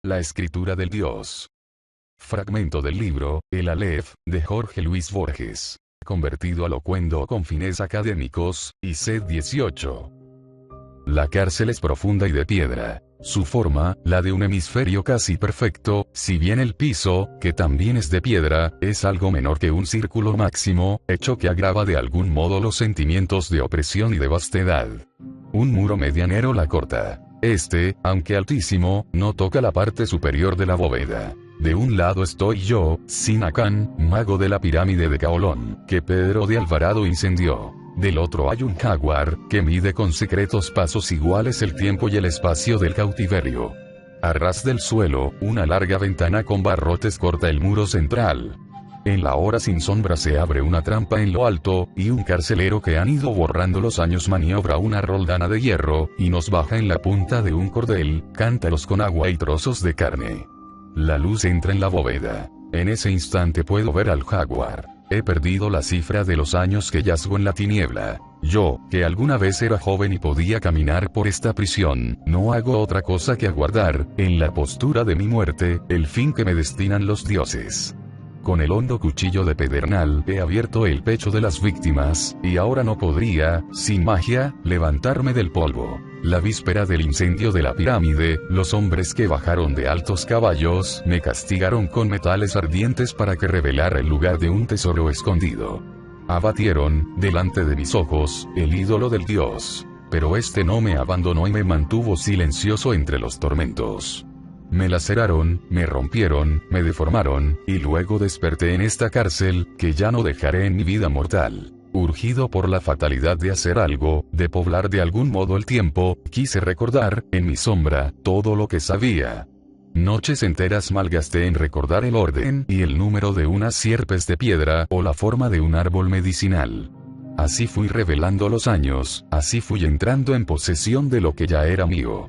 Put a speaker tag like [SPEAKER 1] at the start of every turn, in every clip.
[SPEAKER 1] La escritura del Dios. Fragmento del libro, El Aleph, de Jorge Luis Borges. Convertido a locuendo con fines académicos, y sed 18. La cárcel es profunda y de piedra. Su forma, la de un hemisferio casi perfecto, si bien el piso, que también es de piedra, es algo menor que un círculo máximo, hecho que agrava de algún modo los sentimientos de opresión y de vastedad. Un muro medianero la corta. Este, aunque altísimo, no toca la parte superior de la bóveda. De un lado estoy yo, Sinacán, mago de la pirámide de Caolón, que Pedro de Alvarado incendió. Del otro hay un jaguar, que mide con secretos pasos iguales el tiempo y el espacio del cautiverio. A ras del suelo, una larga ventana con barrotes corta el muro central. En la hora sin sombra se abre una trampa en lo alto, y un carcelero que han ido borrando los años maniobra una roldana de hierro, y nos baja en la punta de un cordel, cántaros con agua y trozos de carne. La luz entra en la bóveda. En ese instante puedo ver al jaguar. He perdido la cifra de los años que yazgo en la tiniebla. Yo, que alguna vez era joven y podía caminar por esta prisión, no hago otra cosa que aguardar, en la postura de mi muerte, el fin que me destinan los dioses. Con el hondo cuchillo de pedernal he abierto el pecho de las víctimas, y ahora no podría, sin magia, levantarme del polvo. La víspera del incendio de la pirámide, los hombres que bajaron de altos caballos me castigaron con metales ardientes para que revelara el lugar de un tesoro escondido. Abatieron, delante de mis ojos, el ídolo del dios. Pero este no me abandonó y me mantuvo silencioso entre los tormentos. Me laceraron, me rompieron, me deformaron, y luego desperté en esta cárcel, que ya no dejaré en mi vida mortal. Urgido por la fatalidad de hacer algo, de poblar de algún modo el tiempo, quise recordar, en mi sombra, todo lo que sabía. Noches enteras malgasté en recordar el orden y el número de unas sierpes de piedra o la forma de un árbol medicinal. Así fui revelando los años, así fui entrando en posesión de lo que ya era mío.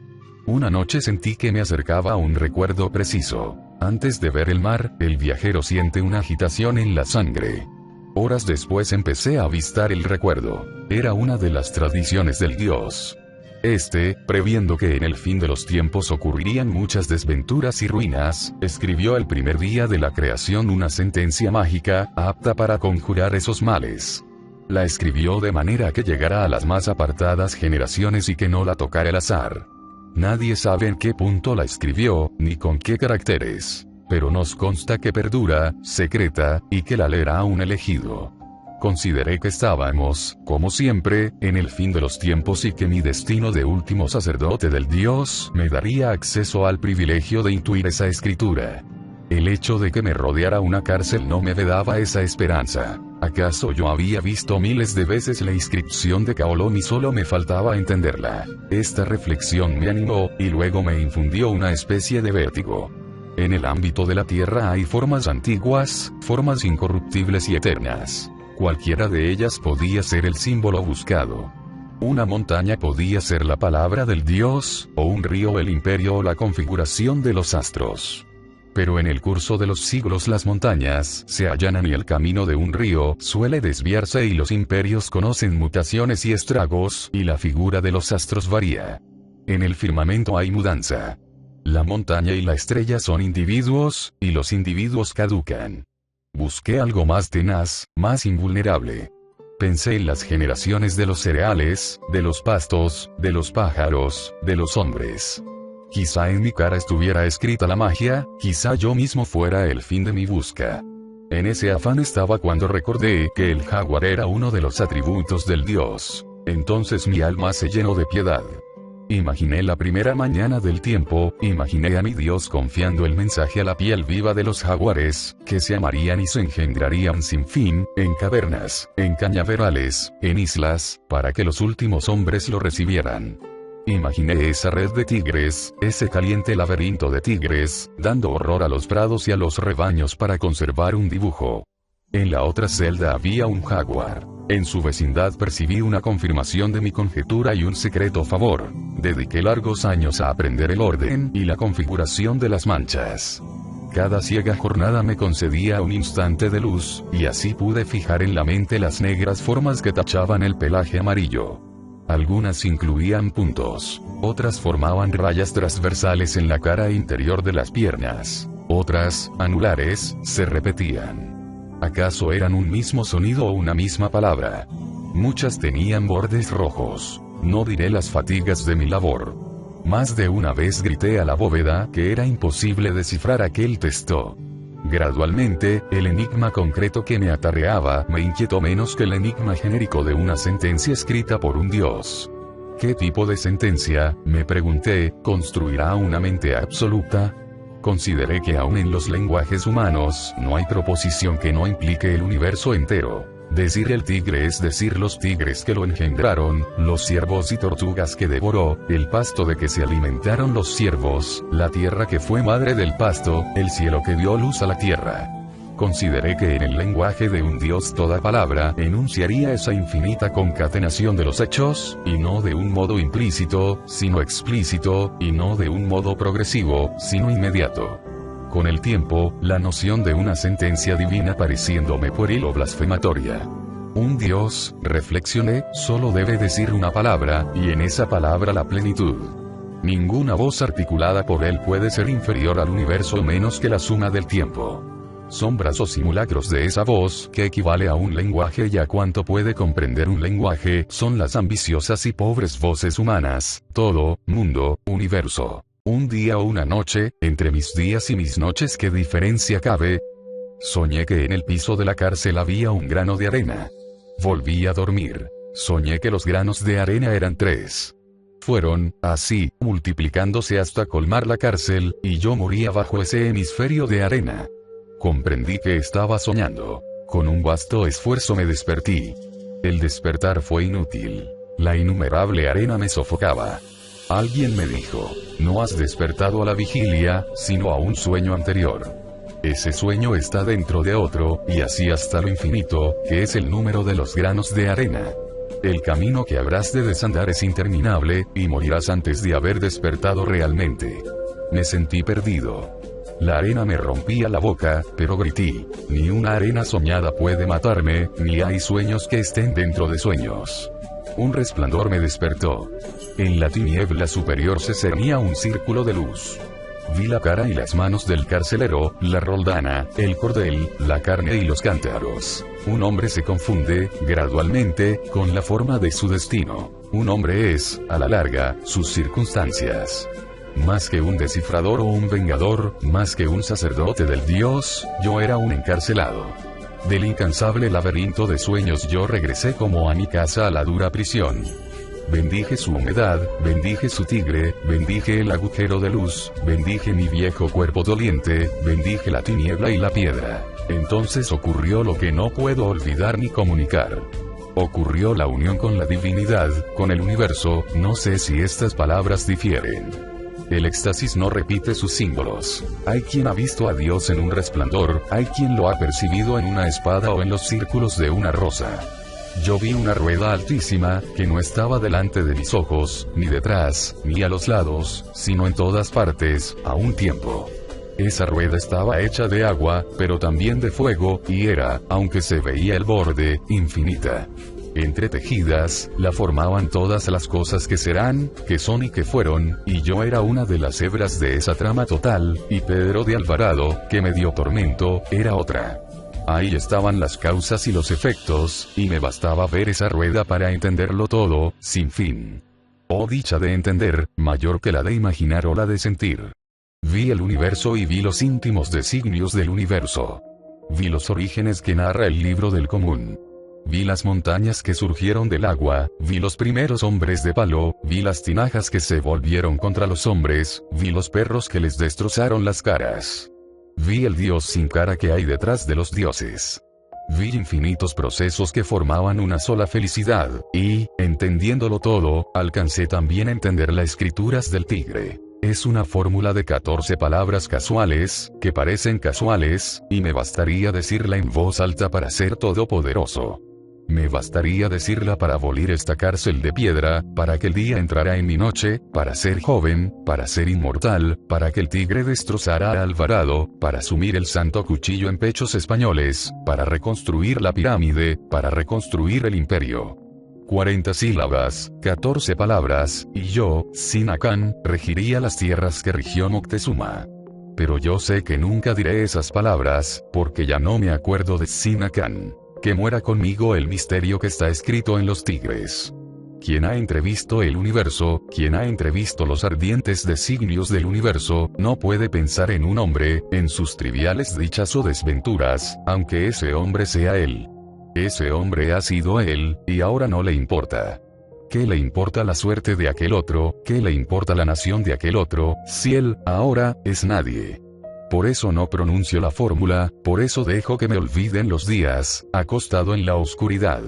[SPEAKER 1] Una noche sentí que me acercaba a un recuerdo preciso. Antes de ver el mar, el viajero siente una agitación en la sangre. Horas después empecé a avistar el recuerdo. Era una de las tradiciones del dios. Este, previendo que en el fin de los tiempos ocurrirían muchas desventuras y ruinas, escribió el primer día de la creación una sentencia mágica, apta para conjurar esos males. La escribió de manera que llegara a las más apartadas generaciones y que no la tocara el azar. Nadie sabe en qué punto la escribió, ni con qué caracteres. Pero nos consta que perdura, secreta, y que la leerá un elegido. Consideré que estábamos, como siempre, en el fin de los tiempos y que mi destino de último sacerdote del Dios me daría acceso al privilegio de intuir esa escritura. El hecho de que me rodeara una cárcel no me vedaba esa esperanza. ¿Acaso yo había visto miles de veces la inscripción de Caolón y solo me faltaba entenderla? Esta reflexión me animó, y luego me infundió una especie de vértigo. En el ámbito de la tierra hay formas antiguas, formas incorruptibles y eternas. Cualquiera de ellas podía ser el símbolo buscado. Una montaña podía ser la palabra del Dios, o un río el imperio o la configuración de los astros. Pero en el curso de los siglos las montañas se allanan y el camino de un río suele desviarse y los imperios conocen mutaciones y estragos, y la figura de los astros varía. En el firmamento hay mudanza. La montaña y la estrella son individuos, y los individuos caducan. Busqué algo más tenaz, más invulnerable. Pensé en las generaciones de los cereales, de los pastos, de los pájaros, de los hombres. Quizá en mi cara estuviera escrita la magia, quizá yo mismo fuera el fin de mi busca. En ese afán estaba cuando recordé que el jaguar era uno de los atributos del dios. Entonces mi alma se llenó de piedad. Imaginé la primera mañana del tiempo, imaginé a mi Dios confiando el mensaje a la piel viva de los jaguares, que se amarían y se engendrarían sin fin, en cavernas, en cañaverales, en islas, para que los últimos hombres lo recibieran. Imaginé esa red de tigres, ese caliente laberinto de tigres, dando horror a los prados y a los rebaños para conservar un dibujo. En la otra celda había un jaguar. En su vecindad percibí una confirmación de mi conjetura y un secreto favor. Dediqué largos años a aprender el orden y la configuración de las manchas. Cada ciega jornada me concedía un instante de luz, y así pude fijar en la mente las negras formas que tachaban el pelaje amarillo. Algunas incluían puntos. Otras formaban rayas transversales en la cara interior de las piernas. Otras, anulares, se repetían. ¿Acaso eran un mismo sonido o una misma palabra? Muchas tenían bordes rojos. No diré las fatigas de mi labor. Más de una vez grité a la bóveda que era imposible descifrar aquel texto. Gradualmente, el enigma concreto que me atarreaba me inquietó menos que el enigma genérico de una sentencia escrita por un dios. ¿Qué tipo de sentencia, me pregunté, construirá una mente absoluta? Consideré que aún en los lenguajes humanos no hay proposición que no implique el universo entero. Decir el tigre es decir los tigres que lo engendraron, los ciervos y tortugas que devoró, el pasto de que se alimentaron los ciervos, la tierra que fue madre del pasto, el cielo que dio luz a la tierra. Consideré que en el lenguaje de un dios toda palabra enunciaría esa infinita concatenación de los hechos, y no de un modo implícito, sino explícito, y no de un modo progresivo, sino inmediato. Con el tiempo, la noción de una sentencia divina pareciéndome pueril o blasfematoria. Un Dios, reflexioné, solo debe decir una palabra, y en esa palabra la plenitud. Ninguna voz articulada por él puede ser inferior al universo menos que la suma del tiempo. Sombras o simulacros de esa voz, que equivale a un lenguaje y a cuanto puede comprender un lenguaje, son las ambiciosas y pobres voces humanas, todo, mundo, universo. Un día o una noche, entre mis días y mis noches, ¿qué diferencia cabe? Soñé que en el piso de la cárcel había un grano de arena. Volví a dormir. Soñé que los granos de arena eran 3. Fueron, así, multiplicándose hasta colmar la cárcel, y yo moría bajo ese hemisferio de arena. Comprendí que estaba soñando. Con un vasto esfuerzo me despertí. El despertar fue inútil. La innumerable arena me sofocaba. Alguien me dijo, no has despertado a la vigilia, sino a un sueño anterior. Ese sueño está dentro de otro, y así hasta lo infinito, que es el número de los granos de arena. El camino que habrás de desandar es interminable, y morirás antes de haber despertado realmente. Me sentí perdido. La arena me rompía la boca, pero grité, ni una arena soñada puede matarme, ni hay sueños que estén dentro de sueños. Un resplandor me despertó. En la tiniebla superior se cernía un círculo de luz. Vi la cara y las manos del carcelero, la roldana, el cordel, la carne y los cántaros. Un hombre se confunde, gradualmente, con la forma de su destino. Un hombre es, a la larga, sus circunstancias. Más que un descifrador o un vengador, más que un sacerdote del Dios, yo era un encarcelado. Del incansable laberinto de sueños yo regresé como a mi casa a la dura prisión. Bendije su humedad, bendije su tigre, bendije el agujero de luz, bendije mi viejo cuerpo doliente, bendije la tiniebla y la piedra. Entonces ocurrió lo que no puedo olvidar ni comunicar. Ocurrió la unión con la divinidad, con el universo, no sé si estas palabras difieren. El éxtasis no repite sus símbolos. Hay quien ha visto a Dios en un resplandor, hay quien lo ha percibido en una espada o en los círculos de una rosa. Yo vi una rueda altísima, que no estaba delante de mis ojos, ni detrás, ni a los lados, sino en todas partes, a un tiempo. Esa rueda estaba hecha de agua, pero también de fuego, y era, aunque se veía el borde, infinita. Entretejidas, la formaban todas las cosas que serán, que son y que fueron, y yo era una de las hebras de esa trama total, y Pedro de Alvarado, que me dio tormento, era otra. Ahí estaban las causas y los efectos, y me bastaba ver esa rueda para entenderlo todo, sin fin. Oh dicha de entender, mayor que la de imaginar o la de sentir. Vi el universo y vi los íntimos designios del universo. Vi los orígenes que narra el libro del común. Vi las montañas que surgieron del agua, vi los primeros hombres de palo, vi las tinajas que se volvieron contra los hombres, vi los perros que les destrozaron las caras. Vi el Dios sin cara que hay detrás de los dioses. Vi infinitos procesos que formaban una sola felicidad, y, entendiéndolo todo, alcancé también a entender las escrituras del tigre. Es una fórmula de 14 palabras casuales, que parecen casuales, y me bastaría decirla en voz alta para ser todopoderoso. Me bastaría decirla para abolir esta cárcel de piedra, para que el día entrara en mi noche, para ser joven, para ser inmortal, para que el tigre destrozara a Alvarado, para sumir el santo cuchillo en pechos españoles, para reconstruir la pirámide, para reconstruir el imperio. 40 sílabas, 14 palabras, y yo, Sinacán, regiría las tierras que rigió Moctezuma. Pero yo sé que nunca diré esas palabras, porque ya no me acuerdo de Sinacán. Que muera conmigo el misterio que está escrito en los tigres. Quien ha entrevisto el universo, quien ha entrevisto los ardientes designios del universo, no puede pensar en un hombre, en sus triviales dichas o desventuras, aunque ese hombre sea él. Ese hombre ha sido él, y ahora no le importa. ¿Qué le importa la suerte de aquel otro? ¿Qué le importa la nación de aquel otro, si él, ahora, es nadie? Por eso no pronuncio la fórmula, por eso dejo que me olviden los días, acostado en la oscuridad.